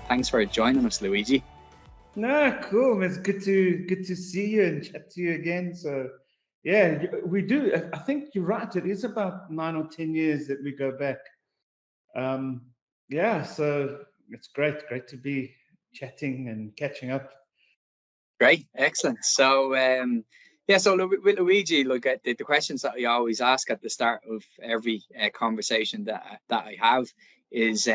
Thanks for joining us, Luigi. No, cool. It's good to see you and chat to you again. So, yeah, we do. I think you're right. It is about 9 or 10 years that we go back. Um, yeah, so it's great to be chatting and catching up. Great, excellent. So, so with Luigi, look at the questions that I always ask at the start of every conversation that I have is,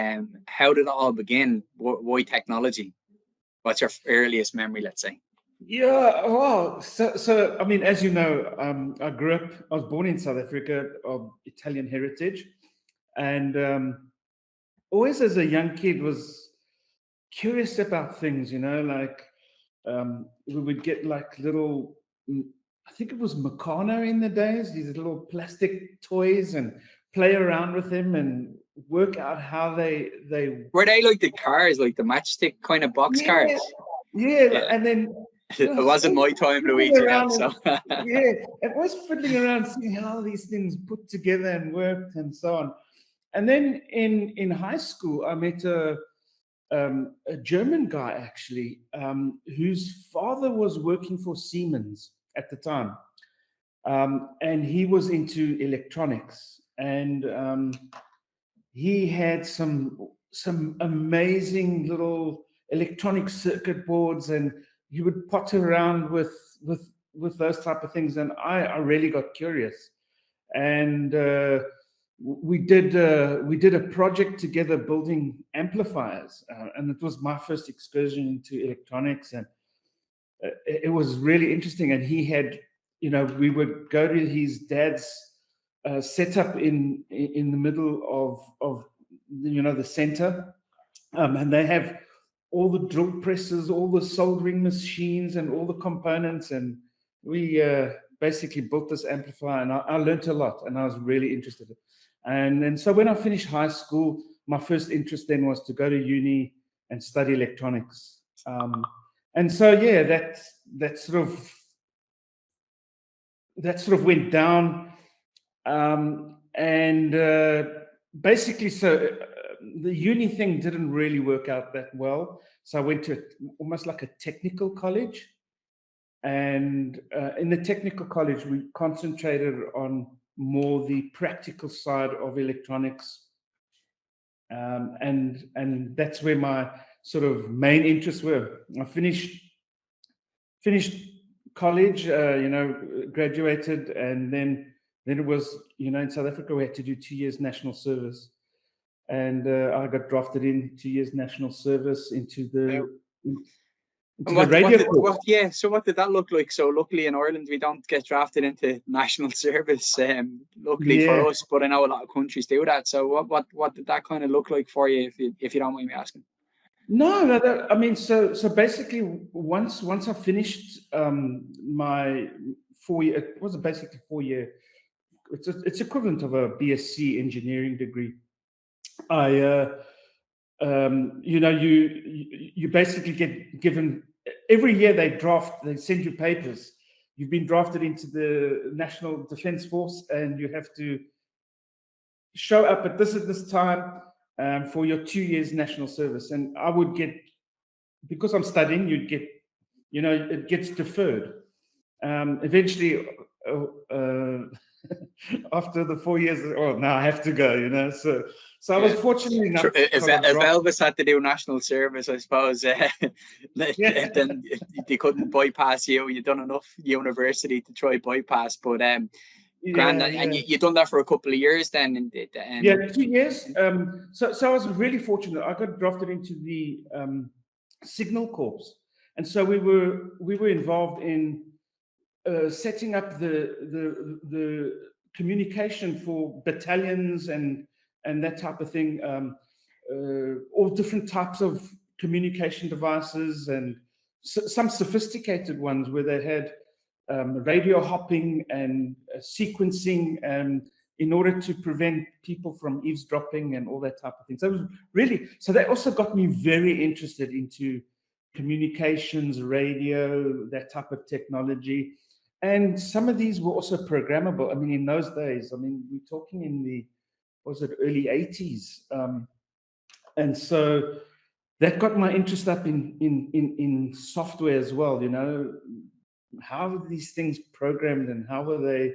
how did it all begin? Why technology? What's your earliest memory? Let's say. Yeah, well, so I mean, as you know, I was born in South Africa of Italian heritage, and always as a young kid was curious about things, like we would get like little, I think it was Meccano in the days, these little plastic toys and play around with them and work out how they were they like the cars, like the matchstick kind of box yeah, cars? yeah, and then it wasn't my time, Luigi. Then, so yeah, and always fiddling around, seeing how these things put together and worked and so on. And then in high school, I met a German guy actually, whose father was working for Siemens at the time, and he was into electronics, and he had some amazing little electronic circuit boards, and he would potter around with those type of things, and I really got curious, and we did a project together building amplifiers, and it was my first excursion into electronics, and it was really interesting. And he had, we would go to his dad's setup in the middle of the center, and they have all the drill presses, all the soldering machines, and all the components, and we basically built this amplifier, and I learned a lot, and I was really interested. And then so when I finished high school, my first interest then was to go to uni and study electronics. And so yeah, that sort of went down, and basically, so the uni thing didn't really work out that well. So I went to almost like a technical college, and in the technical college, we concentrated on more the practical side of electronics, and that's where my sort of main interests were. I finished college, graduated, and then it was, in South Africa, we had to do 2 years national service, and I got drafted in 2 years national service into the radio corps. So what did that look like? So luckily in Ireland we don't get drafted into national service, luckily for us, but I know a lot of countries do that. So what did that kind of look like for you, if you don't mind me asking? No, I mean, so basically once I finished my 4 year, it was basically 4 year, it's equivalent of a BSc engineering degree. You basically get given, every year they send you papers. You've been drafted into the National Defence Force, and you have to show up at this time for your 2 years national service. And I would get, because I'm studying, you'd get, it gets deferred. Eventually, after the 4 years, now I have to go, so I was fortunate enough. If Elvis had to do national service, I suppose, then they couldn't bypass you. You've done enough university to try bypass, but and you done that for a couple of years then. Yeah, 2 years. So I was really fortunate. I got drafted into the Signal Corps, and so we were involved in setting up the communication for battalions and that type of thing, all different types of communication devices, and some sophisticated ones where they had radio hopping and sequencing, in order to prevent people from eavesdropping and all that type of thing. So it was really, so that also got me very interested into communications, radio, that type of technology. And some of these were also programmable. I mean, in those days, we're talking in the, early 80s. And so that got my interest up in software as well. You know, how are these things programmed, and how were they?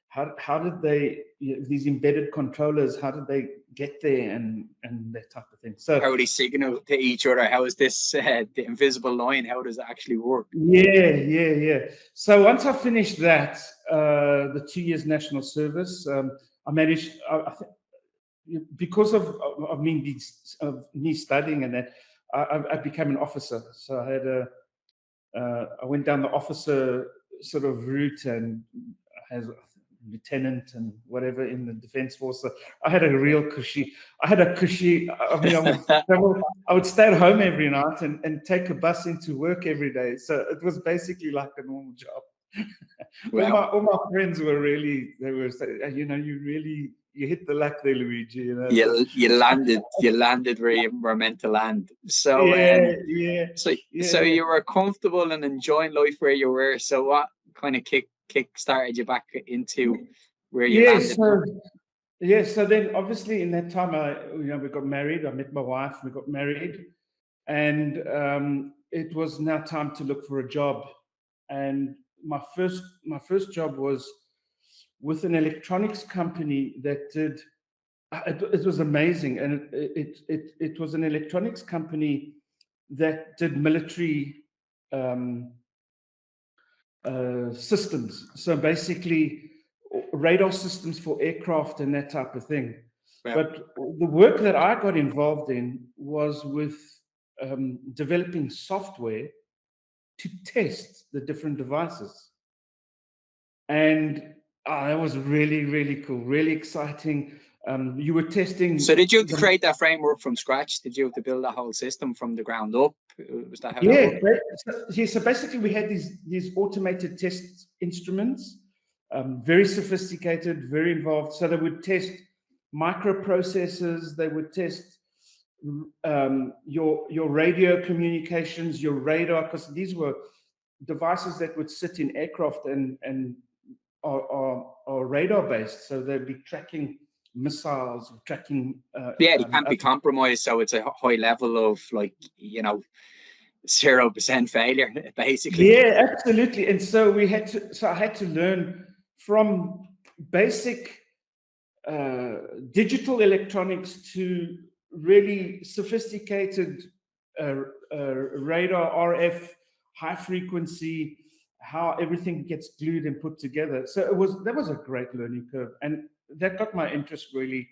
How did they, these embedded controllers? How did they get there, and that type of thing? So how do they signal to each other? How is this the invisible line? How does it actually work? Yeah. So once I finished that, the 2 years national service, I managed. I think because of me studying and that, I became an officer. So I had I went down the officer sort of route, and as lieutenant and whatever in the defense force. So I had a real cushy. I mean, I would stay at home every night and take a bus into work every day. So it was basically like a normal job. Wow. all my friends were really, they were saying, you know, you hit the luck there, Luigi. You know, you landed where you were meant to land. So so you were comfortable and enjoying life where you were. So what kind of kick started you back into where you landed? So then obviously in that time, we got married. I met my wife. We got married, and it was now time to look for a job. And my first job was with an electronics company that did. It was amazing, and it was an electronics company that did military systems. So basically, radar systems for aircraft and that type of thing. Yeah. But the work that I got involved in was with developing software to test the different devices. And that was really, really cool, really exciting. You were testing. So did you have to create that framework from scratch? Did you have to build that whole system from the ground up? Was that how that worked? So basically we had these automated test instruments, very sophisticated, very involved. So they would test microprocessors, they would test your radio communications, your radar, because these were devices that would sit in aircraft and are radar based. So they'd be tracking missiles, tracking. They can't be compromised. So it's a high level of 0% failure, basically. Yeah, absolutely. And so I had to learn from basic digital electronics to really sophisticated radar, RF, high frequency, how everything gets glued and put together. So that was a great learning curve, and that got my interest really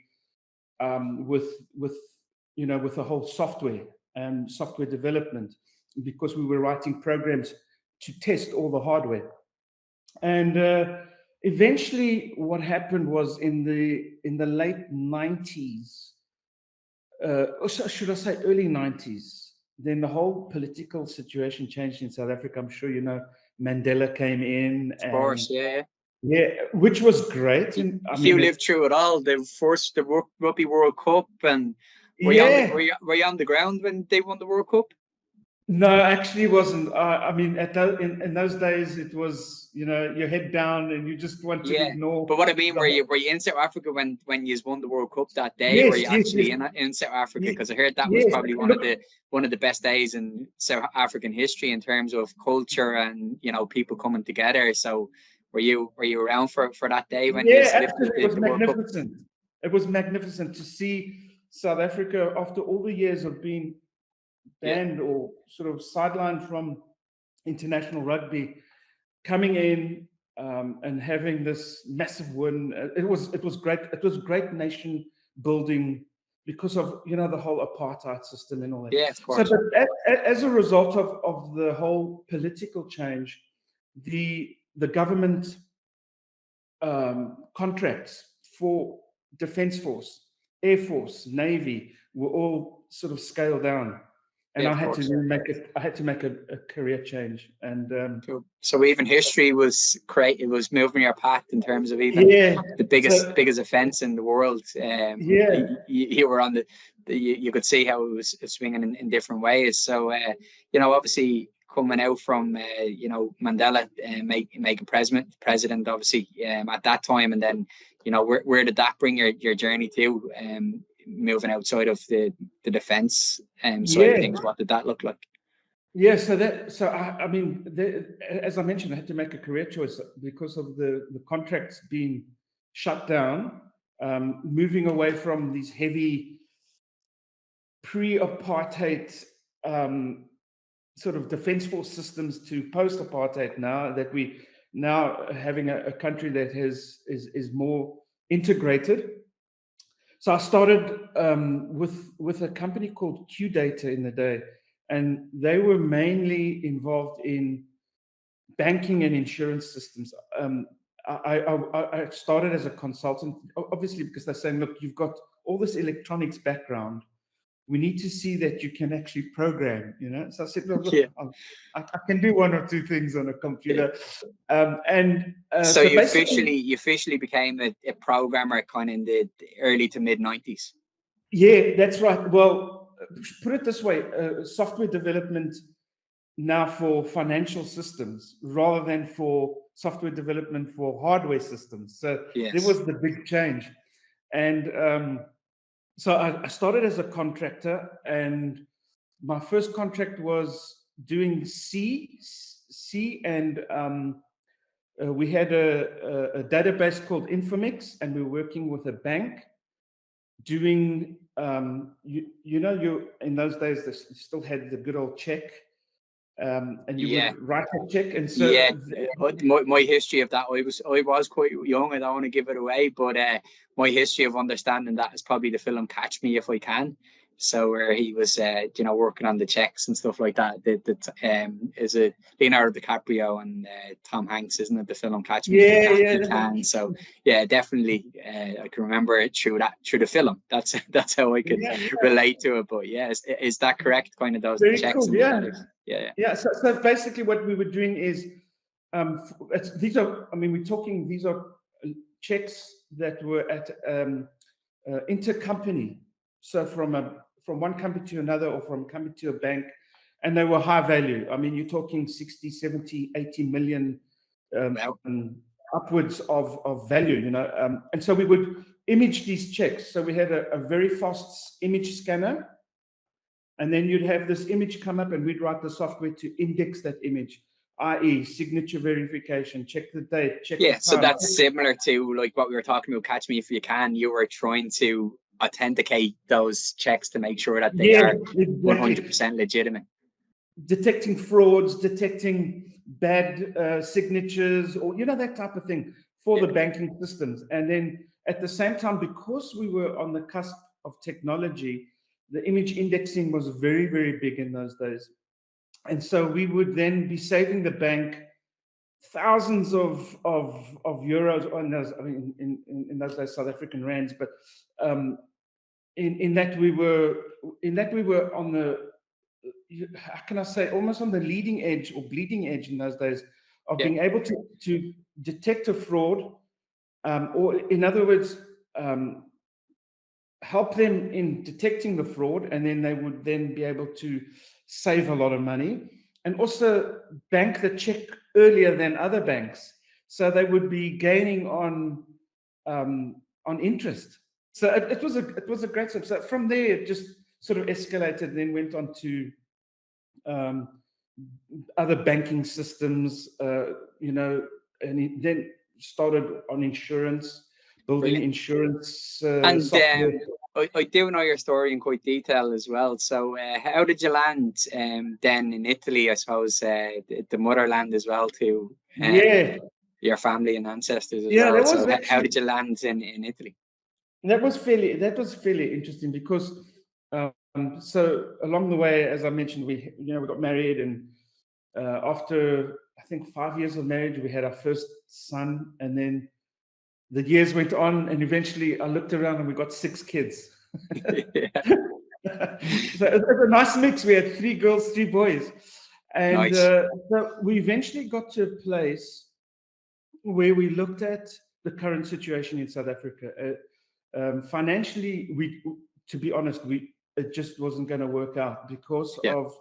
with the whole software and software development, because we were writing programs to test all the hardware. And eventually what happened was in the late 90s, or should I say early 90s, then the whole political situation changed in South Africa. I'm sure you know, Mandela came in. Of course, yeah. Yeah, which was great. And you lived through it all. The Rugby World Cup, and were you on the ground when they won the World Cup? No, actually it wasn't. I mean, in those days, it was, your head down and you just want to ignore. But what I mean, were you in South Africa when you won the World Cup that day? Yes, were you actually in South Africa? Because I heard that was probably one of the best days in South African history in terms of culture and people coming together. So were you around for that day when you absolutely. It was magnificent. It was magnificent to see South Africa after all the years of being banned or sort of sidelined from international rugby, coming in and having this massive win. It was great. It was great nation building because of the whole apartheid system and all that. Yeah, of course. So, but as a result of the whole political change, the government contracts for Defence Force, Air Force, Navy were all sort of scaled down. And I had to make a career change, and so even history was moving your path in terms of even the biggest offence in the world. You were on you could see how it was swinging in different ways. So obviously coming out from Mandela making president obviously at that time, and then where did that bring your journey to? moving outside of the defense side of Yeah. things? What did that look like? Yeah, I mean, as I mentioned, I had to make a career choice because of the contracts being shut down, moving away from these heavy pre-apartheid sort of defense force systems to post-apartheid. Now that we having a country that is more integrated. So I started with a company called Q Data in the day, and they were mainly involved in banking and insurance systems. I started as a consultant, obviously, because they're saying, look, you've got all this electronics background. We need to see that you can actually program, you know. So I said, look, Yeah. I can do one or two things on a computer. So you officially became a programmer kind of in the early to mid 90s. Yeah, that's right. Well, put it this way, software development now for financial systems rather than for software development for hardware systems. So there was the big change. And so I started as a contractor, and my first contract was doing C, and we had a database called Infomix, and we were working with a bank doing, in those days, they still had the good old check. And you would write a check, and so my history of that, I was quite young. I don't want to give it away, but my history of understanding that is probably the film Catch Me If I Can. So where he was, working on the checks and stuff like that. Is it Leonardo DiCaprio and Tom Hanks, isn't it? The film Catch Me If You Can. So yeah, definitely, I can remember it through the film. That's how I could relate to it. But yeah, is that correct? Kind of those very checks. Cool. Yeah. So basically, what we were doing is, these are checks that were at intercompany. So from one company to another, or from company to a bank, and they were high value. I mean, you're talking 60, 70, 80 million upwards of value, you know. And so we would image these checks. So we had a very fast image scanner, and then you'd have this image come up, and we'd write the software to index that image, i.e. signature verification, check the date, check the time. So that's similar to like what we were talking about, Catch Me If You Can. You were trying to authenticate those checks to make sure that they are 100% legitimate. Detecting frauds, detecting bad signatures, or that type of thing for the banking systems. And then at the same time, because we were on the cusp of technology, the image indexing was very, very big in those days. And so we would then be saving the bank thousands of euros on those, I mean, in those days, South African rands, but in that we were on the, how can I say, almost on the leading edge or bleeding edge in those days of being able to detect a fraud, or in other words, help them in detecting the fraud, and then they would then be able to save a lot of money, and also bank the check earlier than other banks, so they would be gaining on interest. So it was a great step. So from there, it just sort of escalated, and then went on to other banking systems, and then started on insurance, building insurance software. I do know your story in quite detail as well. So how did you land then in Italy, I suppose, the motherland as well, to your family and ancestors as well? So how did you land in Italy? That was fairly interesting, because so along the way, as I mentioned, we got married, and after I think 5 years of marriage, we had our first son, and then the years went on, and eventually I looked around and we got 6 kids. So it was a nice mix. We had 3 girls, 3 boys, and so we eventually got to a place where we looked at the current situation in South Africa. Financially, to be honest, it just wasn't going to work out because of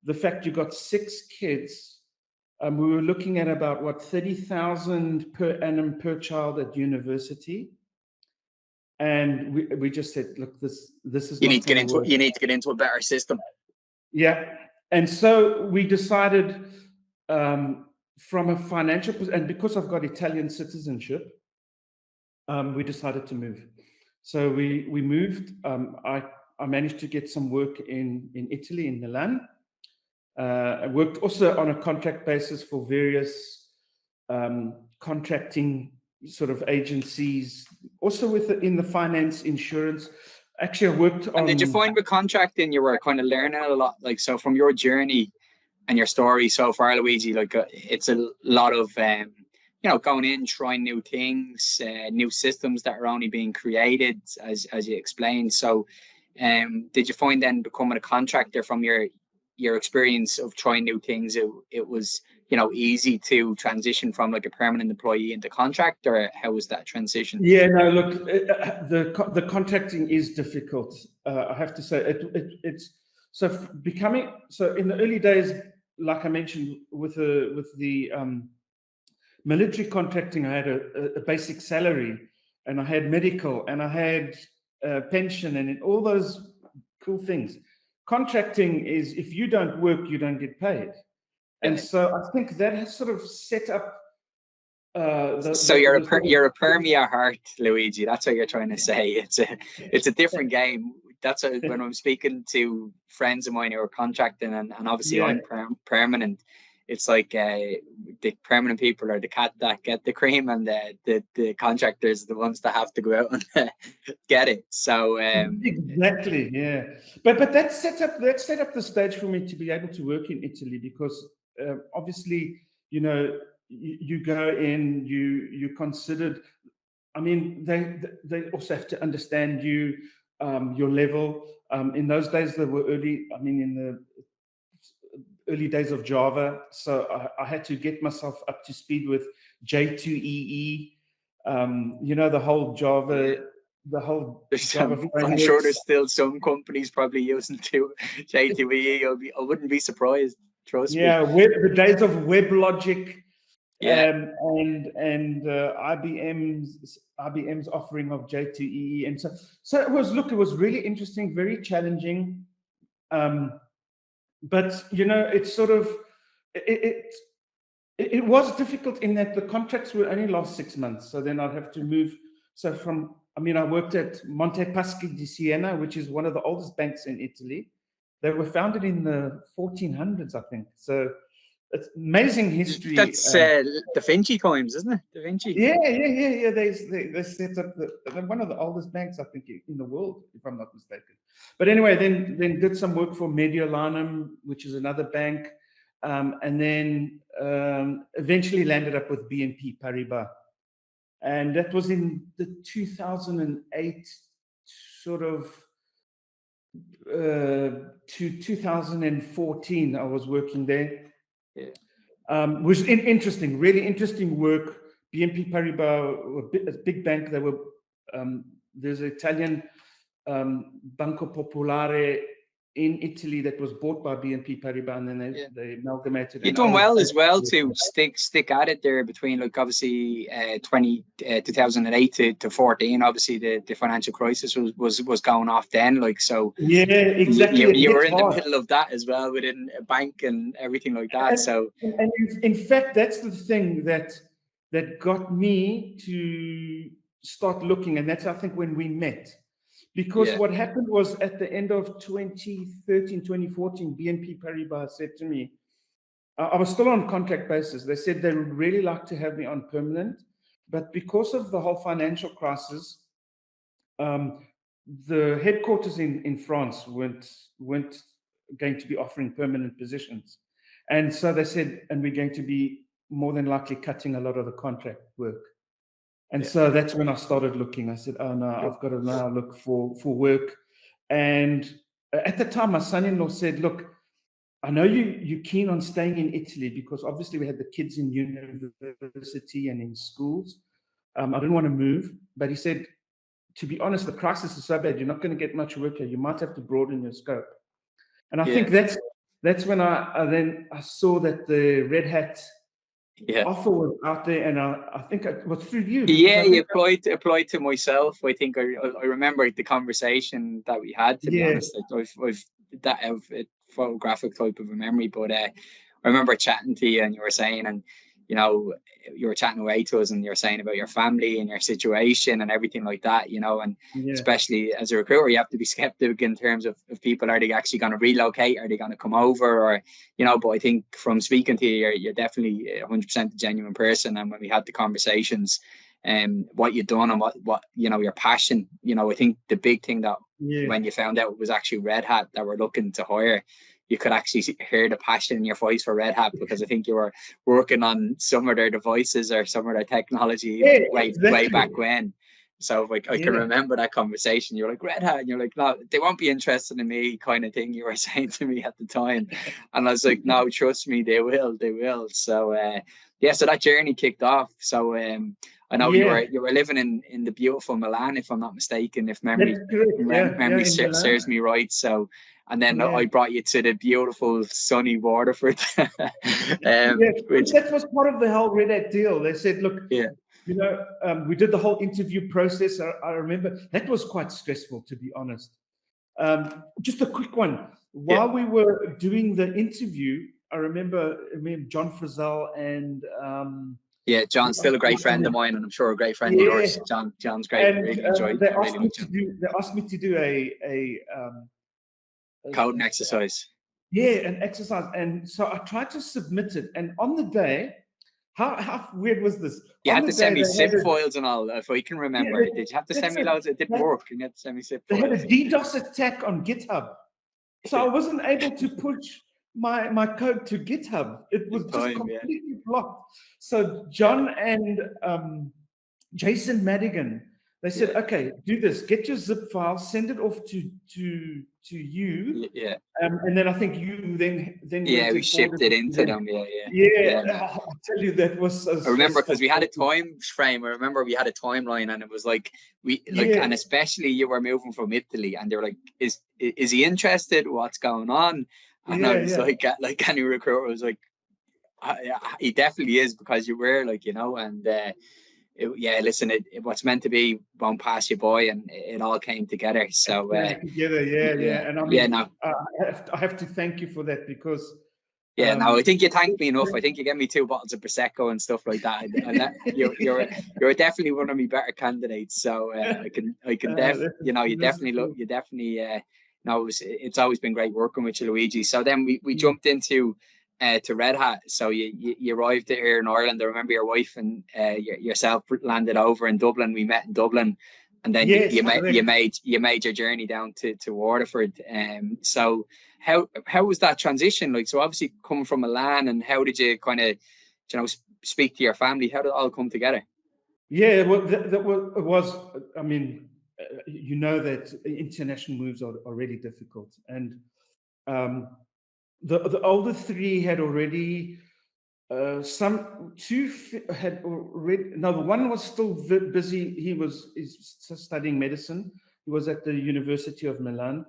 the fact you got 6 kids. We were looking at about 30,000 per annum per child at university. And we just said, look, this is You not need to get going to into work. you need to get into a better system. Yeah. And so we decided, from a financial, and because I've got Italian citizenship, we decided to move. So we moved. I managed to get some work in Italy, in Milan. I worked also on a contract basis for various contracting sort of agencies, also in the finance, insurance. Actually, I worked on. And did you find with contracting you were kind of learning a lot? Like, so from your journey and your story so far, Luigi, like it's a lot of going in, trying new things, new systems that are only being created, as you explained. So, did you find then becoming a contractor from your experience of trying new things, it was easy to transition from like a permanent employee into contract, or how was that transition? Yeah, no, look, the contracting is difficult. I have to say, it's so becoming so in the early days, like I mentioned, with the military contracting, I had a basic salary, and I had medical, and I had pension, and all those cool things. Contracting is, if you don't work, you don't get paid, and so I think that has sort of set up. So you're a permia heart, Luigi. That's what you're trying to say. It's a different game. That's when I'm speaking to friends of mine who are contracting, and obviously I'm permanent. It's like the permanent people are the cat that get the cream, and the contractors are the ones that have to go out and get it. So exactly, yeah. But that set up the stage for me to be able to work in Italy, because obviously, you go in, you considered. I mean, they also have to understand you, your level. In those days, they were early. I mean, in the early days of Java, so I had to get myself up to speed with J2EE. The whole Java. Yeah. The whole Java I'm sure there's still some companies probably using J2EE. I wouldn't be surprised. Trust me. Yeah, the days of WebLogic. Yeah. And IBM's offering of J2EE, and so it was really interesting, very challenging, but it's sort of it was difficult in that the contracts would only last 6 months, so then I'd have to move. So I worked at Monte Paschi di Siena, which is one of the oldest banks in Italy. They were founded in the 1400s, I think. So it's amazing history. That's Da Vinci times, isn't it? Da Vinci. Yeah. They set up one of the oldest banks, I think, in the world, if I'm not mistaken. But anyway, then did some work for Mediolanum, which is another bank, and then eventually landed up with BNP Paribas, and that was in the 2008 sort of to 2014. I was working there. Yeah. Was interesting, really interesting work. BNP Paribas, a big bank. They were there's an Italian Banco Popolare in Italy that was bought by BNP Paribas, and then they amalgamated. You've done well as well to stick at it there between, like, obviously 2008 to 14. Obviously the financial crisis was going off then, like, so. Yeah, exactly. You were in the middle of that as well, within a bank and everything like that. And in fact, that's the thing that got me to start looking, and that's, I think, when we met. Because what happened was, at the end of 2013, 2014, BNP Paribas said to me, I was still on contract basis. They said they would really like to have me on permanent, but because of the whole financial crisis, the headquarters in France weren't going to be offering permanent positions. And so they said, and we're going to be more than likely cutting a lot of the contract work. And so that's when I started looking. I said, oh no, I've got to now look for work. And at the time, my son-in-law said, look, I know you're keen on staying in Italy, because obviously we had the kids in university and in schools. I didn't want to move, but he said, to be honest, the crisis is so bad, you're not going to get much work here. You might have to broaden your scope. And I think that's when I saw that the Red Hat offer was out there, and I think it was through you. Yeah, you applied to myself. I think I remember the conversation that we had. To be honest, I've that have a photographic type of a memory, but I remember chatting to you, and you were saying, and you were chatting away to us, and you were saying about your family and your situation and everything like that, and especially as a recruiter, you have to be skeptic in terms of people, are they actually going to relocate, are they going to come over, or but I think from speaking to you, you're definitely 100% a genuine person. And when we had the conversations, what you've done and what your passion, I think the big thing that when you found out was actually Red Hat that were looking to hire, you could actually hear the passion in your voice for Red Hat, because I think you were working on some of their devices or some of their technology way back when. So I can remember that conversation. You're like, Red Hat, and you're like, no, they won't be interested in me, kind of thing you were saying to me at the time. And I was like, no, trust me, they will. So so that journey kicked off. So I know you were living in the beautiful Milan, if I'm not mistaken, if memory serves me right. So, and then I brought you to the beautiful sunny Waterford. That was part of the whole Red Hat deal. They said, look, we did the whole interview process. I remember that was quite stressful, to be honest. Just a quick one. While we were doing the interview, I remember John Frizzell and John's still a great friend of mine, and I'm sure a great friend of yours. John's great. And really enjoyed. They asked me to do a coding exercise. An exercise, and so I tried to submit it. And on the day, how weird was this? You had to send me zip files and all, if I can remember. Did you have to send me loads? It didn't work. You had to send me zip files. They had a DDoS attack on GitHub, so I wasn't able to push my code to GitHub. It was just completely blocked. So John and Jason Madigan, they said, okay, do this. Get your zip file, send it off to you. And then I think you then we shipped it into them. I'll tell you, that was so I remember, because we had a time frame. I remember we had a timeline, and it was like and especially you were moving from Italy, and they were like, is he interested? What's going on? And I was like any recruiter was like, he definitely is, because you were like, and listen, what's meant to be won't pass you by, and it all came together. So and I have to thank you for that, because I think you thanked me enough. I think you gave me 2 bottles of prosecco and stuff like that, and you're definitely one of my better candidates. So I can it's always been great working with you, Luigi. So then we jumped into to Red Hat. So you arrived here in Ireland. I remember your wife and yourself landed over in Dublin. We met in Dublin, and then you made your journey down to Waterford. So how was that transition like? So obviously coming from Milan, and how did you kind of speak to your family? How did it all come together? Well, that was I mean, that international moves are really difficult, and the older three had already, two had already. No, the one was still busy. He's studying medicine. He was at the University of Milan,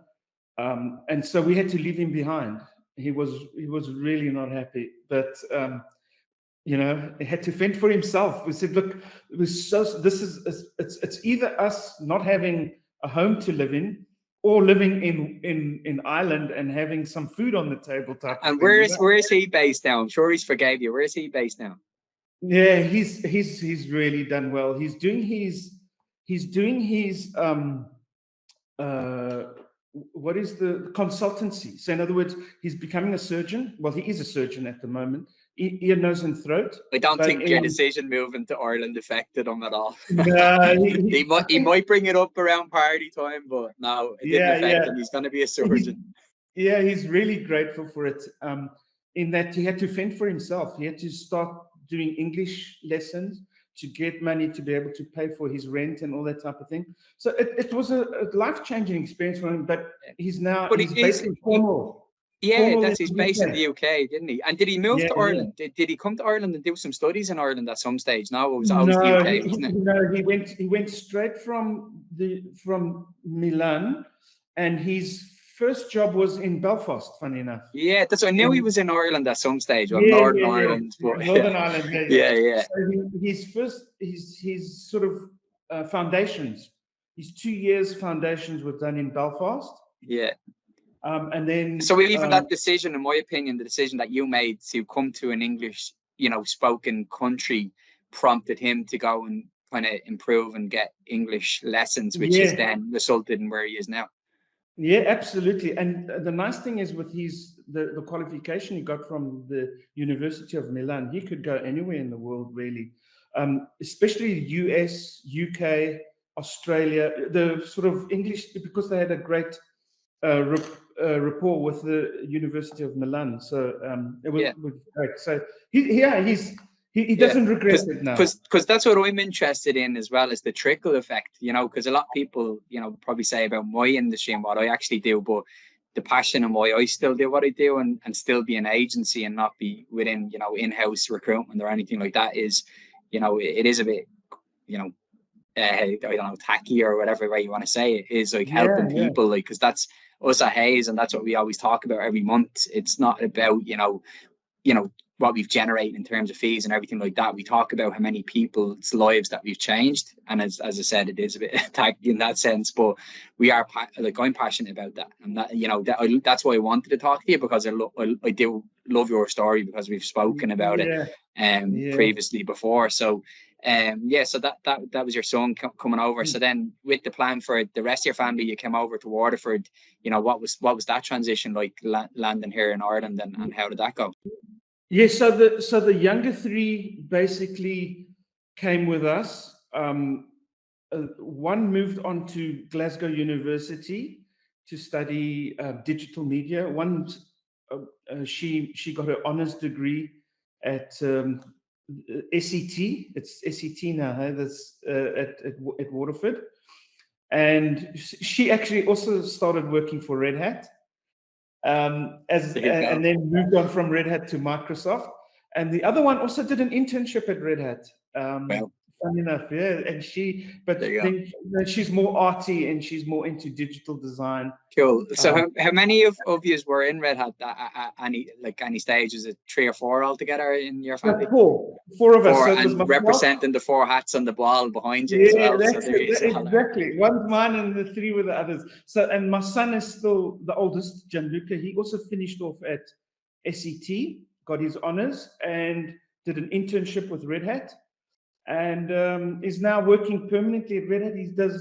and so we had to leave him behind. He was really not happy, but he had to fend for himself. We said, look, it's either us not having a home to live in, or living in Ireland and having some food on the table. And where is he based now? I'm sure he's forgave you. Where is he based now? Yeah, he's really done well. He's doing his what is the consultancy? So in other words, he's becoming a surgeon. Well, he is a surgeon at the moment. Ear, nose, and throat. I don't think your decision moving to Ireland affected him at all. No, he might bring it up around party time, but no, it didn't affect him. He's going to be a surgeon. He's really grateful for it. In that he had to fend for himself. He had to start doing English lessons to get money to be able to pay for his rent and all that type of thing. So it was a life-changing experience for him. But he's based in Cornwall. He's based in the UK, didn't he? And did he move to Ireland? Did he come to Ireland and do some studies in Ireland at some stage? No, it was always the UK, wasn't it? No, he went straight from Milan, and he's first job was in Belfast, funny enough. Yeah, that's. I knew he was in Ireland at some stage, well, Yeah, Northern yeah, yeah. Ireland, but Northern Ireland. Yeah, yeah, yeah. So his sort of foundations, his 2 years foundations were done in Belfast. Yeah. And then so even that decision, in my opinion, the decision that you made to come to an English, spoken country, prompted him to go and kind of improve and get English lessons, which has then resulted in where he is now. Yeah, absolutely. And the nice thing is with the qualification he got from the University of Milan, he could go anywhere in the world, really, especially US, UK, Australia, the sort of English, because they had a great rapport with the University of Milan. So it was great. So he doesn't regret it now. Because that's what I'm interested in as well, as the trickle effect, because a lot of people, probably say about my industry and what I actually do, but the passion and why I still do what I do and still be an agency and not be within, in-house recruitment or anything like that is, it is a bit, I don't know, tacky or whatever way you want to say it, is like helping people, like, because that's us at Hayes and that's what we always talk about every month. It's not about, what we've generated in terms of fees and everything like that. We talk about how many people's lives that we've changed, and as I said, it is a bit tacky in that sense, but we are I'm passionate about that, and that that's why I wanted to talk to you, because I do love your story, because we've spoken about it previously before. So so that was your son coming over. So then, with the plan for the rest of your family, you came over to Waterford. What was that transition like, landing here in Ireland, and how did that go? Yeah, so the younger three basically came with us. One moved on to Glasgow University to study digital media. One, she got her honours degree at SET. It's SET now. Hey? That's at Waterford, and she actually also started working for Red Hat. And then moved on from Red Hat to Microsoft. And the other one also did an internship at Red Hat. Funny enough, and then she's more arty and she's more into digital design. Cool. So how many of you were in Red Hat at any stage? Is it 3 or 4 altogether in your family? Four of us. So and representing the 4 hats on the wall behind you as well. Exactly. One's mine and the 3 were the others. So, and my son is still the oldest, Gianluca. He also finished off at SET, got his honours, and did an internship with Red Hat. And is now working permanently at Red Hat.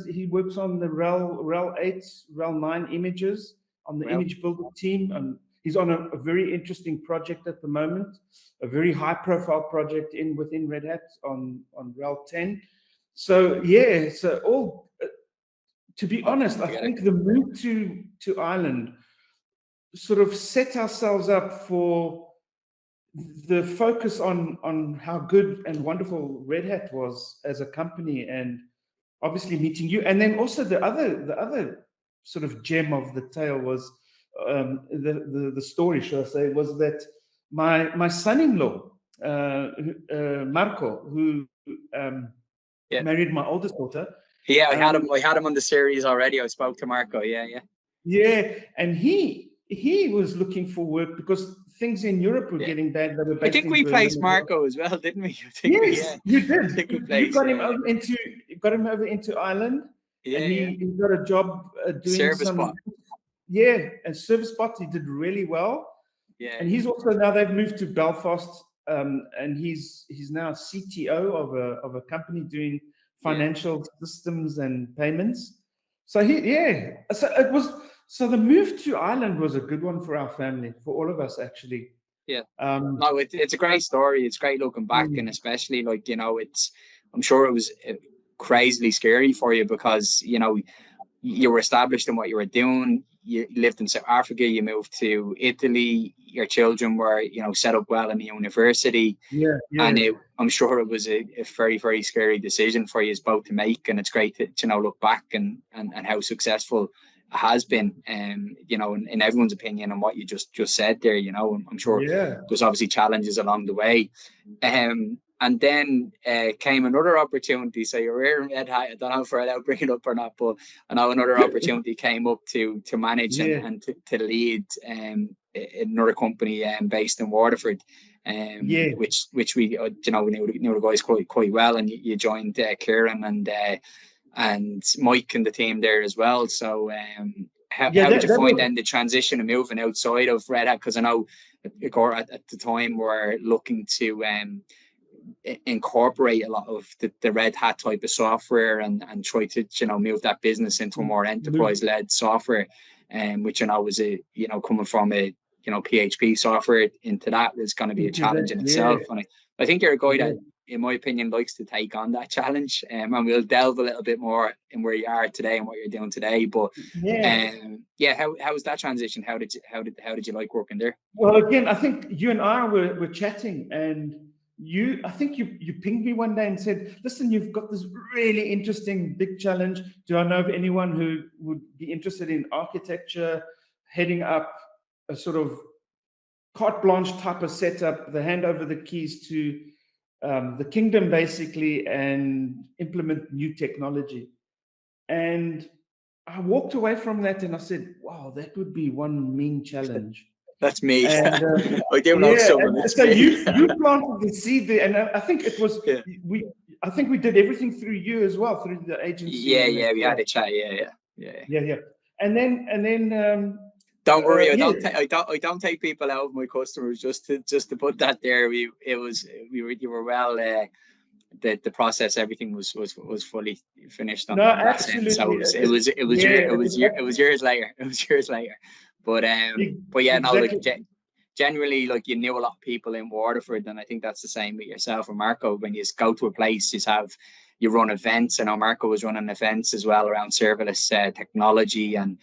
He works on the RHEL 8, RHEL 9 images on the image builder team, and he's on a very interesting project at the moment, a very high-profile project within Red Hat on RHEL 10. So all. To be honest, I think the move to Ireland sort of set ourselves up for the focus on how good and wonderful Red Hat was as a company, and obviously meeting you. And then also the other sort of gem of the tale was the story, should I say, was that my son-in-law, Marco, who married my oldest daughter. Yeah, I had him on the series already. I spoke to Marco. Yeah, and he was looking for work because things in Europe were getting bad. I think we placed Marco as well, didn't we? Yes, you did. You got him over into Ireland, and he got a job doing Service Bot. A Service Bot. He did really well. Yeah, and he's also, now they've moved to Belfast, and he's now CTO of a company doing financial systems and payments. So So the move to Ireland was a good one for our family, for all of us, actually. Yeah. No, it's a great story. It's great looking back, and especially I'm sure it was crazily scary for you, because you were established in what you were doing. You lived in South Africa. You moved to Italy. Your children were set up well in the university. And I'm sure it was a very, very scary decision for you both to make. And it's great to look back and how successful has been, in everyone's opinion, and what you just said there. I'm sure there's obviously challenges along the way. and then came another opportunity. So you're wearing red hat. I don't know if we're allowed to bring it up or not, but I know another opportunity came up to manage and to lead another company based in Waterford, which we knew the guys quite well, and you joined Kieran and Mike and the team there as well. So how did you find then the transition of moving outside of Red Hat? Because I know at the time we're looking to incorporate a lot of the Red Hat type of software and try to move that business into a more enterprise-led software, which was coming from a PHP software into that was going to be a challenge in itself. And I think you're a guy that, in my opinion, likes to take on that challenge. And we'll delve a little bit more in where you are today and what you're doing today. But how was that transition? How did you like working there? Well, again, I think you and I were chatting, and I think you pinged me one day and said, listen, you've got this really interesting big challenge. Do I know of anyone who would be interested in architecture, heading up a sort of carte blanche type of setup, they hand over the keys to the kingdom basically and implement new technology. And I walked away from that and I said, wow, that would be one mean challenge. That's me. And, I do know someone. So you planted the seed there, and I think it was I think we did everything through you as well, through the agency. Yeah, we had a chat. Yeah. And then don't worry, I don't take people out of my customers just to put that there. You were well. The process, everything was fully finished on that end. So it was years later. It was years later. But yeah, no, like generally, like you knew a lot of people in Waterford, and I think that's the same with yourself and Marco. When you go to a place, you run events. I know Marco was running events as well around serverless technology, and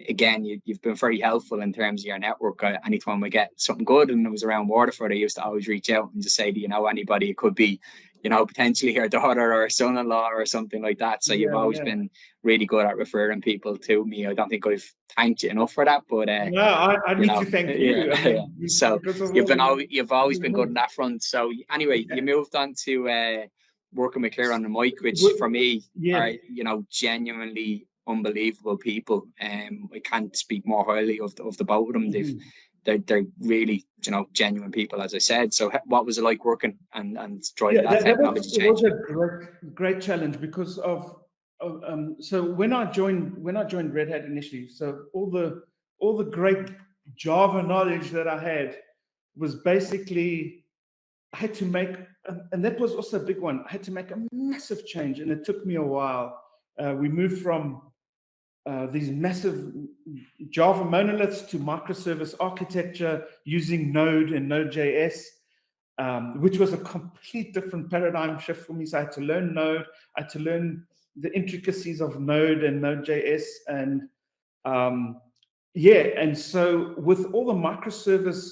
again, you've been very helpful in terms of your network. Anytime we get something good and it was around Waterford, I used to always reach out and just say, do you know anybody? It could be, potentially your daughter or son-in-law or something like that. So you've always been really good at referring people to me. I don't think I've thanked you enough for that, but no, I need to thank you. So you've always been good on that front. So anyway, you moved on to working with Kieran and Mike, which for me are genuinely unbelievable people. I can't speak more highly of the both of them. They're really genuine people, as I said. So what was it like working and driving that technology change? It was a great challenge because of so when I joined Red Hat initially, so all the great Java knowledge that I had was basically, I had to make, and that was also a big one, I had to make a massive change, and it took me a while. We moved from these massive Java monoliths to microservice architecture using Node and Node.js, which was a complete different paradigm shift for me. So I had to learn Node, I had to learn the intricacies of Node and Node.js, and and so with all the microservice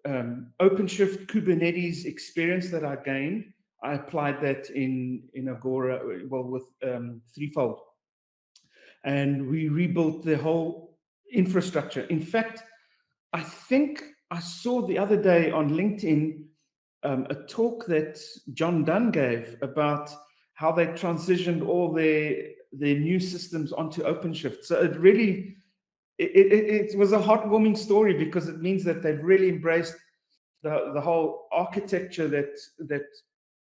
OpenShift Kubernetes experience that I gained, I applied that in Agora, with Threefold. And we rebuilt the whole infrastructure. In fact, I think I saw the other day on LinkedIn a talk that John Dunn gave about how they transitioned all their new systems onto OpenShift. So it really, it was a heartwarming story, because it means that they've really embraced the whole architecture that,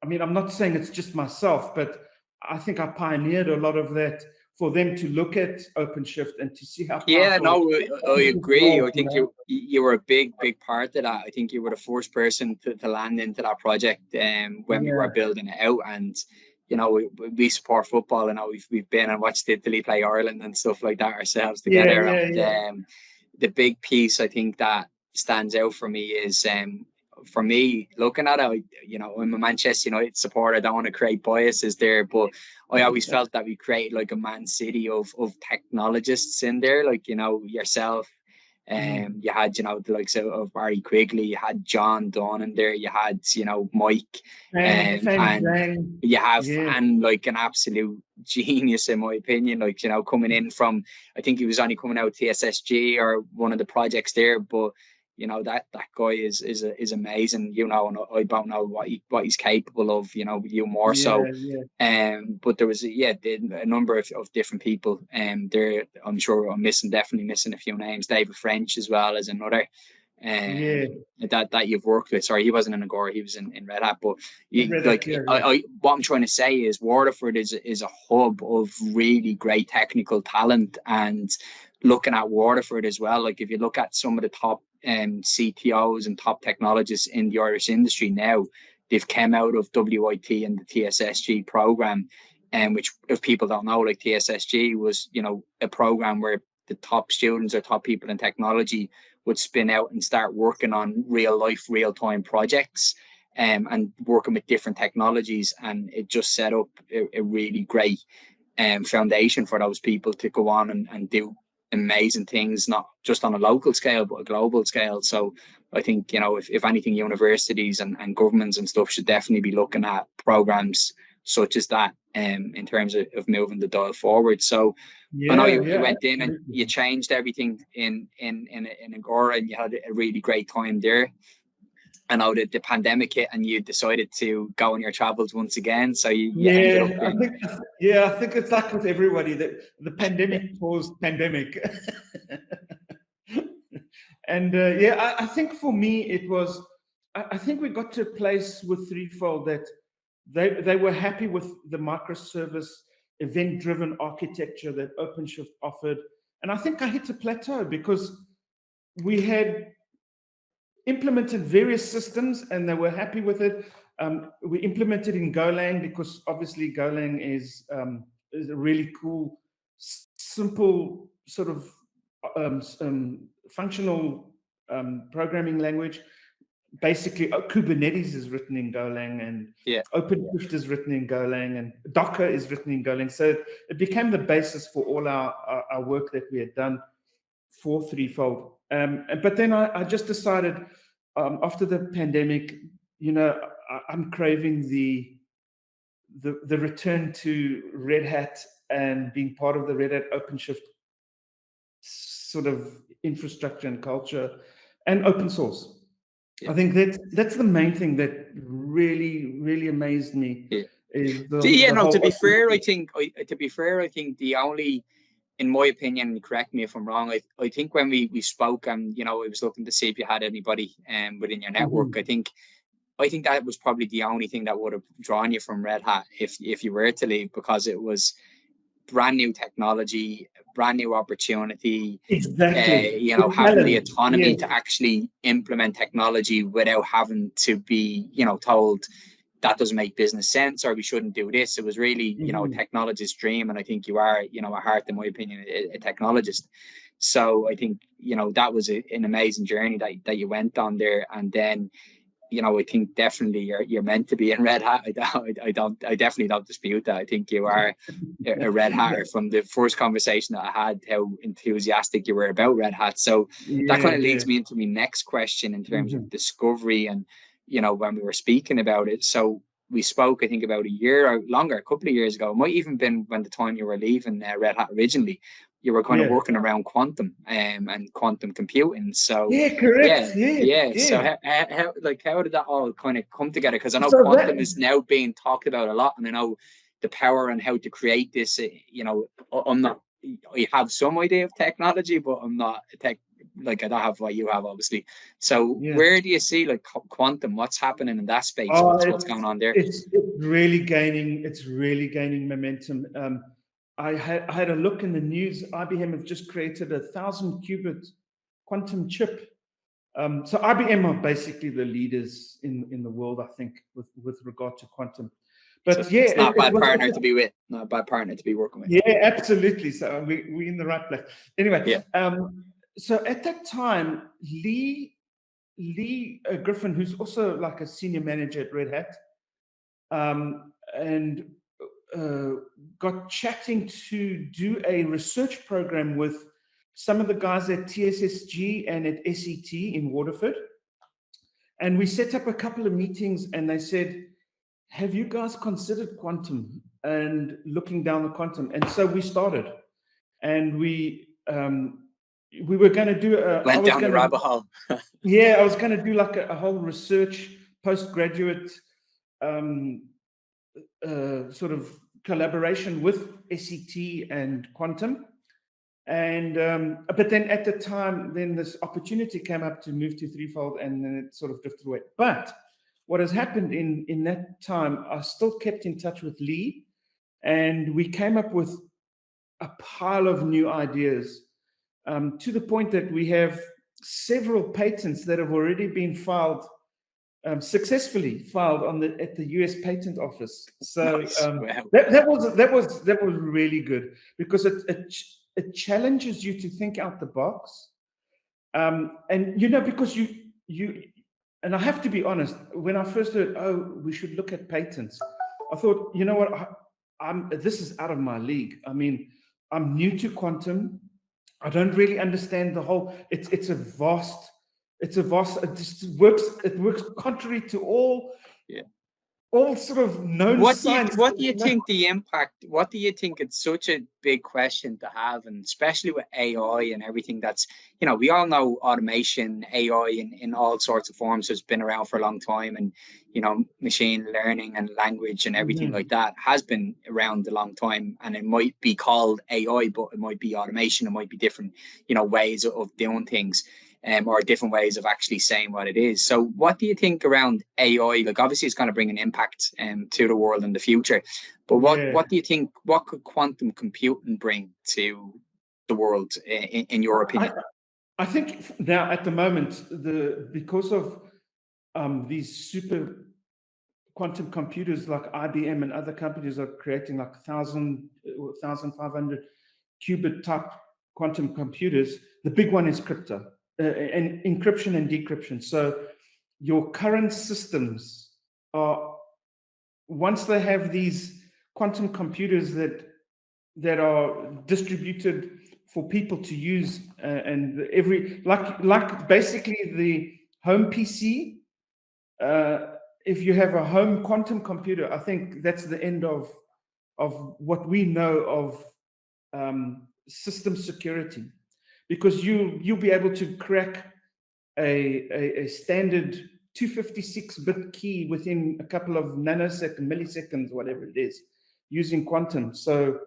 I mean, I'm not saying it's just myself, but I think I pioneered a lot of that for them to look at OpenShift and to see how. Yeah, no, I agree. I think you were a big part of that. I think you were the first person to land into that project when we were building it out. And we support football, and we've been and watched Italy play Ireland and stuff like that ourselves together. And the big piece I think that stands out for me is for me, looking at it, I'm a Manchester United supporter. I don't want to create biases there, but I always felt that we created like a Man City of technologists in there, like, yourself. You had, the likes of Barry Quigley, you had John Dunn in there, you had, Mike, and you have and like an absolute genius, in my opinion, like, coming in from, I think he was only coming out TSSG or one of the projects there, but You know, that guy is amazing. You know, and I don't know what he's capable of. You know, you more so. But there was a number of different people. There, I'm sure I'm definitely missing a few names. David French as well as another. That you've worked with. Sorry, he wasn't in Agora, he was in Red Hat. But what I'm trying to say is Waterford is a hub of really great technical talent. And looking at Waterford as well, like if you look at some of the top CTOs and top technologists in the Irish industry now, they've come out of WIT and the TSSG program, which, if people don't know, like TSSG was, you know, a program where the top students or top people in technology would spin out and start working on real life, real time projects, and working with different technologies. And it just set up a really great foundation for those people to go on and do amazing things, not just on a local scale, but a global scale. So I think, you know, if anything, universities and governments and stuff should definitely be looking at programs such as that, in terms of moving the dial forward. So I know you went in and you changed everything in Agora, and you had a really great time there. I know that the pandemic hit and you decided to go on your travels once again. So you ended up I think it's like with everybody, that the pandemic caused pandemic. And I think for me it was, I think we got to a place with Threefold that they were happy with the microservice event-driven architecture that OpenShift offered. And I think I hit a plateau because we had implemented various systems and they were happy with it. We implemented in Golang because obviously Golang is a really cool, simple sort of functional programming language. Basically, Kubernetes is written in Golang, and OpenShift is written in Golang, and Docker is written in Golang. So it became the basis for all our work that we had done for Threefold. But then I just decided, after the pandemic, you know, I'm craving the return to Red Hat and being part of the Red Hat OpenShift sort of infrastructure and culture and open source. I think that's the main thing that really amazed me. To be fair, I think the only, in my opinion, correct me if I'm wrong, I think when we spoke, and you know, I was looking to see if you had anybody within your network. I think that was probably the only thing that would have drawn you from Red Hat if you were to leave, because it was brand new technology, brand new opportunity. Exactly. You know, having the autonomy to actually implement technology without having to be, you know, told that doesn't make business sense or we shouldn't do this. It was really, you know, a technologist's dream. And I think you are, you know, at heart, in my opinion, a technologist. So I think, you know, that was an amazing journey that you went on there. And then, you know, I think definitely you're meant to be in Red Hat. I definitely don't dispute that. I think you are a Red Hatter from the first conversation that I had, how enthusiastic you were about Red Hat. So that kind of leads me into my next question in terms of discovery and, you know, when we were speaking about it. So we spoke, I think, about a year or longer, a couple of years ago. It might even been when the time you were leaving Red Hat originally. You were kind of working around quantum and quantum computing. So correct. So how did that all kind of come together? Because I know quantum is now being talked about a lot, and I know the power and how to create this. You know, I have some idea of technology, but I'm not I don't have what you have, obviously. So where do you see like quantum? What's happening in that space? What's going on there? It's really gaining momentum. I had a look in the news. IBM have just created 1,000-qubit quantum chip. So IBM are basically the leaders in the world, I think, with regard to quantum. But so it's not a bad partner to be with, not a bad partner to be working with. Yeah, absolutely. So we're in the right place. Anyway, so at that time, Lee Griffin, who's also like a senior manager at Red Hat, and got chatting to do a research program with some of the guys at TSSG and at SET in Waterford. And we set up a couple of meetings, and they said, have you guys considered quantum and looking down the quantum? And so we started, and we we were going to do went down the rabbit hole. Yeah, I was going to do like a whole research postgraduate sort of collaboration with SET and Quantum. And but then at the time, then this opportunity came up to move to Threefold, and then it sort of drifted away. But what has happened in that time, I still kept in touch with Lee, and we came up with a pile of new ideas, to the point that we have several patents that have already been filed, successfully filed at the US Patent Office. So Nice. Wow. that was really good, because it challenges you to think out the box, and because you and I have to be honest, when I first heard, oh, we should look at patents, I thought, you know what, this is out of my league. I mean, I'm new to quantum. I don't really understand the whole. It's a vast. It just works contrary to all. Yeah. All sort of known science. What do you think the impact? What do you think it's such a big question to have, and especially with AI and everything that's, we all know automation, AI in all sorts of forms has been around for a long time, and machine learning and language and everything like that has been around a long time, and it might be called AI, but it might be automation, it might be different, ways of doing things. Or different ways of actually saying what it is. So what do you think around AI? Like, obviously it's going to bring an impact to the world in the future, but what do you think, what could quantum computing bring to the world in your opinion? I think now at the moment, because of these super quantum computers like IBM and other companies are creating like 1,000, 1,500 qubit type quantum computers, the big one is crypto. And encryption and decryption. So your current systems are, once they have these quantum computers that are distributed for people to use, and like basically the home PC. If you have a home quantum computer, I think that's the end of what we know of system security. Because you'll be able to crack a standard 256-bit key within a couple of milliseconds, whatever it is, using quantum. So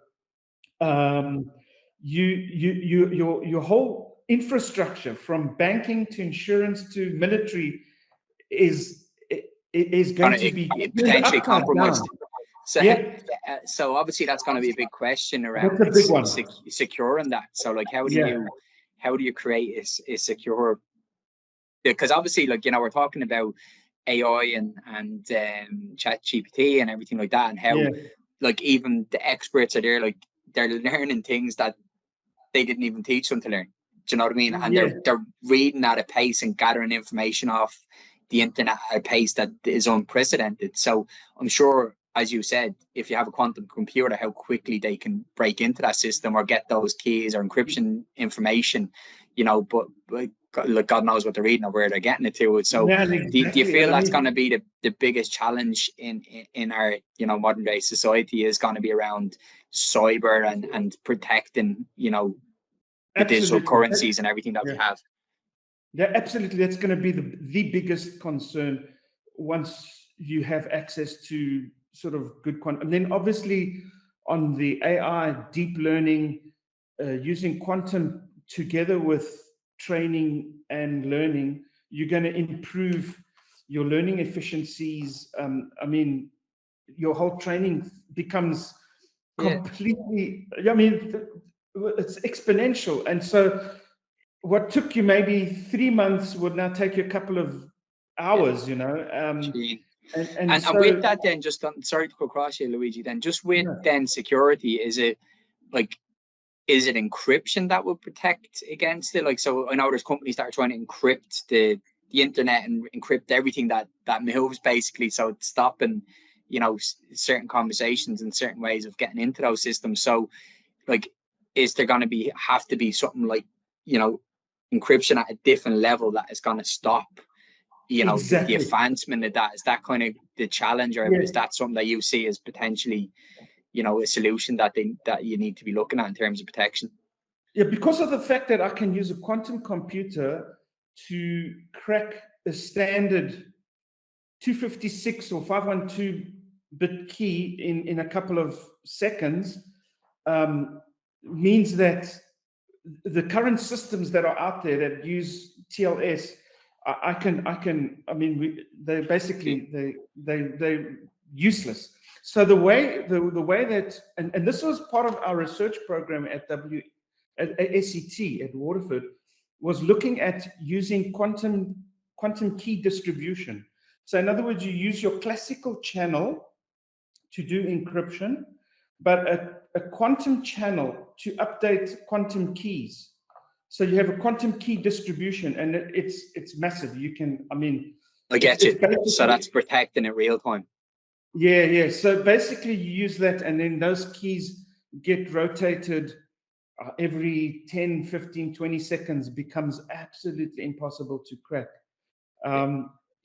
your whole infrastructure, from banking to insurance to military, is going to be potentially compromised. So, yeah. So obviously that's going to be a big question around securing that. So like, how do you create a secure? Because obviously, like, we're talking about AI and ChatGPT and everything like that, and how like even the experts are there, like they're learning things that they didn't even teach them to learn. Do you know what I mean? And they're reading at a pace and gathering information off the internet at a pace that is unprecedented. So I'm sure, as you said, if you have a quantum computer, how quickly they can break into that system or get those keys or encryption information, but God knows what they're reading or where they're getting it to. So do you feel that's going to be the biggest challenge in our, modern day society, is going to be around cyber and protecting, the digital currencies and everything that we have? Yeah, absolutely. That's going to be the biggest concern once you have access to sort of good quantum. And then obviously on the AI, deep learning, using quantum together with training and learning, you're going to improve your learning efficiencies. I mean, your whole training becomes completely, it's exponential. And so what took you maybe 3 months would now take you a couple of hours, And so, with that, then, just sorry to go across you, Luigi. Then, just with then security, is it encryption that would protect against it? Like, so I know there's companies that are trying to encrypt the internet and encrypt everything that moves, basically, so it's stopping, certain conversations and certain ways of getting into those systems. So, like, is there going to have to be something like, encryption at a different level that is going to stop? The advancement of that? Is that kind of the challenge, or is that something that you see as potentially, a solution that you need to be looking at in terms of protection? Yeah, because of the fact that I can use a quantum computer to crack a standard 256 or 512-bit key in a couple of seconds, means that the current systems that are out there that use TLS, they're basically they're useless. So the way that, and this was part of our research program at SET at Waterford, was looking at using quantum key distribution. So in other words, you use your classical channel to do encryption, but a quantum channel to update quantum keys. So you have a quantum key distribution, and it's massive. You can, I get you. So that's protecting it real time. Yeah. So basically, you use that, and then those keys get rotated every 10, 15, 20 seconds. Becomes absolutely impossible to crack.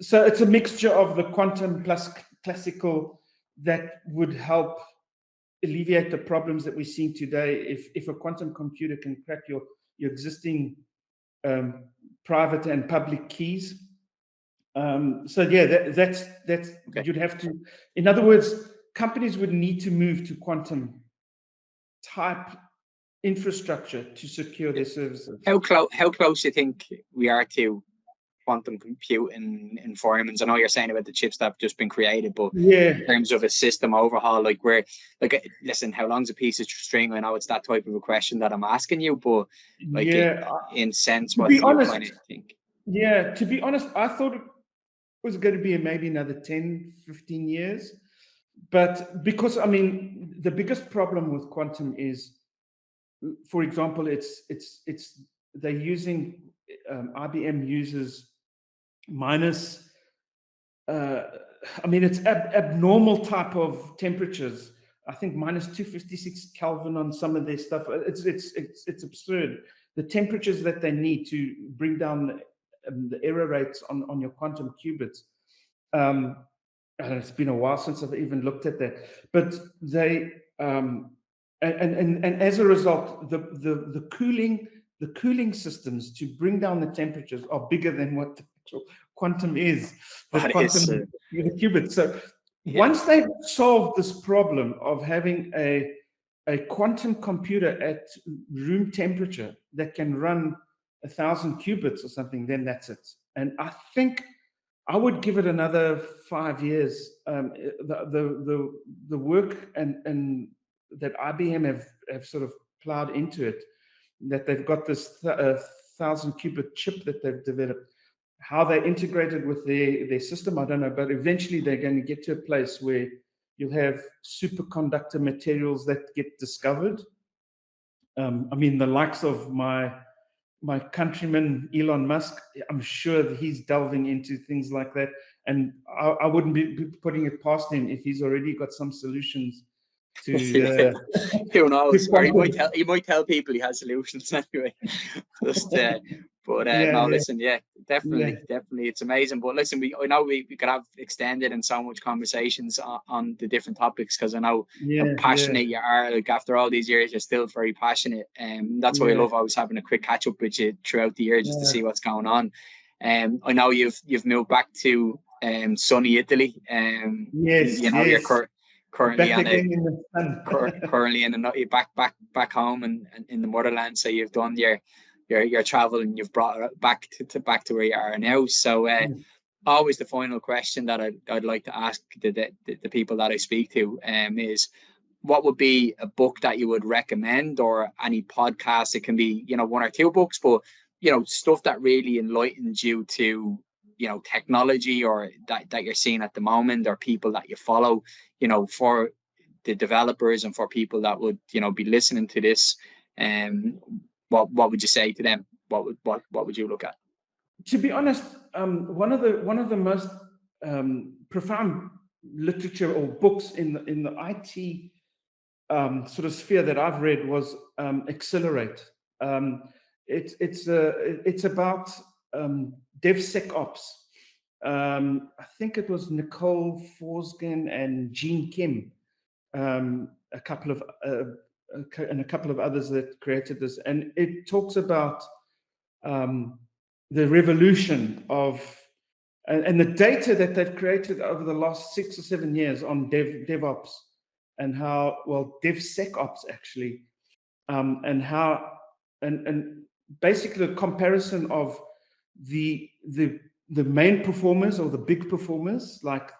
So it's a mixture of the quantum plus classical that would help alleviate the problems that we're seeing today. If a quantum computer can crack your existing private and public keys. So yeah, that's okay. You'd have to, in other words, companies would need to move to quantum type infrastructure to secure their services. How close do you think we are to quantum computing environments? I know you're saying about the chips that have just been created, but in terms of a system overhaul, listen, how long's a piece of string? I know it's that type of a question that I'm asking you, but in sense, what do you kind of think? Yeah, to be honest, I thought it was going to be maybe another 10, 15 years. But because, the biggest problem with quantum is, for example, they're using, IBM uses minus, it's abnormal type of temperatures. I think minus 256 Kelvin on some of their stuff. It's absurd. The temperatures that they need to bring down the error rates on your quantum qubits. And it's been a while since I've even looked at that. But they and as a result, the cooling systems to bring down the temperatures are bigger than what the quantum is. The qubit. So once they've solved this problem of having a quantum computer at room temperature that can run 1,000 qubits or something, then that's it. And I think I would give it another 5 years. The work and that IBM have sort of plowed into it, that they've got this 1,000 qubit chip that they've developed. How they integrated with their system, I don't know, but eventually they're going to get to a place where you'll have superconductor materials that get discovered. The likes of my countryman Elon Musk, I'm sure that he's delving into things like that, and I wouldn't be putting it past him if he's already got some solutions to. Who knows? Or he might tell people he has solutions anyway. Listen, definitely, it's amazing. But listen, I know we could have extended and so much conversations on the different topics, because I know how passionate you are. Like, after all these years, you're still very passionate, and that's why I love always having a quick catch up with you throughout the year, just to see what's going on. I know you've moved back to sunny Italy. You're currently back home and in the motherland. So you've done your travel and you've brought it back to where you are now. So always the final question that I'd like to ask the people that I speak to is, what would be a book that you would recommend, or any podcast? It can be, one or two books, but stuff that really enlightens you to technology, or that you're seeing at the moment, or people that you follow, for the developers and for people that would be listening to this. What would you say to them? What would you look at? To be honest, one of the most profound literature or books in the IT sort of sphere that I've read was Accelerate. It's about DevSecOps. I think it was Nicole Forsgren and Gene Kim, a couple of and a couple of others that created this, and it talks about the revolution of and the data that they've created over the last 6 or 7 years on DevOps, and how, well, DevSecOps actually, and how, and basically the comparison of the main performers, or the big performers, like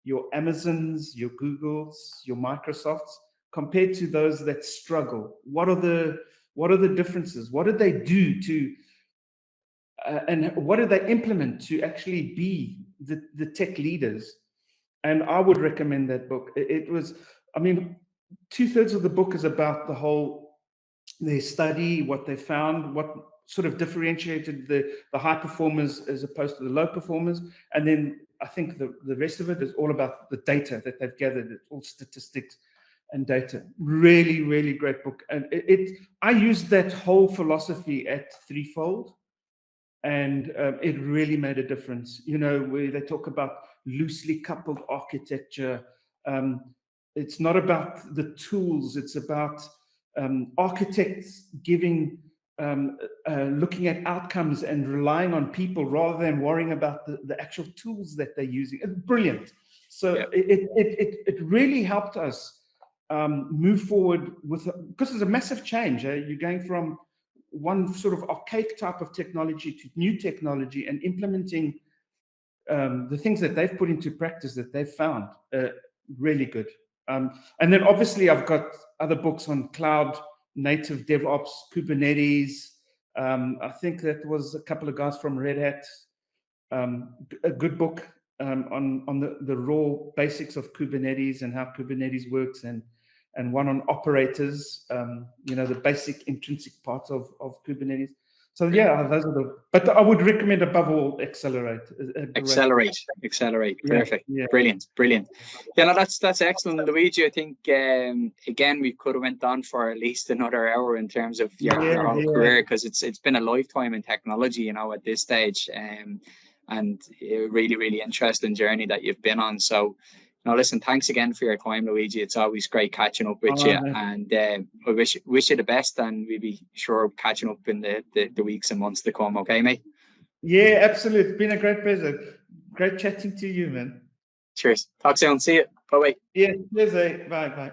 your Amazons, your Googles, your Microsofts, compared to those that struggle. What are the differences? What did they do to and what did they implement to actually be the tech leaders? And I would recommend that book. It was, I mean, 2/3 of the book is about their study, what they found, what sort of differentiated the high performers as opposed to the low performers. And then I think the rest of it is all about the data that they've gathered. It's all statistics and data. Really, really great book. And I used that whole philosophy at Threefold, and it really made a difference. You know, where they talk about loosely coupled architecture. It's not about the tools, it's about architects giving, looking at outcomes and relying on people rather than worrying about the actual tools that they're using. It's brilliant. So yeah. It really helped us move forward with, because it's a massive change. You're going from one sort of archaic type of technology to new technology, and implementing the things that they've put into practice that they've found really good. And then obviously I've got other books on cloud native DevOps, Kubernetes. I think that was a couple of guys from Red Hat. A good book on the raw basics of Kubernetes and how Kubernetes works, and one on operators, you know, the basic intrinsic parts of Kubernetes. So yeah, those are but I would recommend above all Accelerate. Accelerate. Perfect. Yeah. Brilliant. Yeah, no, that's excellent, Luigi. I think again, we could have went on for at least another hour in terms of your whole career, because it's been a lifetime in technology, you know, at this stage, and a really, really interesting journey that you've been on. So, no, listen, thanks again for your time, Luigi. It's always great catching up with you, and I wish you the best, and we'll be sure catching up in the weeks and months to come. Okay, mate? Yeah, absolutely. It's been a great pleasure. Great chatting to you, man. Cheers. Talk soon. See you. Bye-bye. Yeah, cheers. Bye.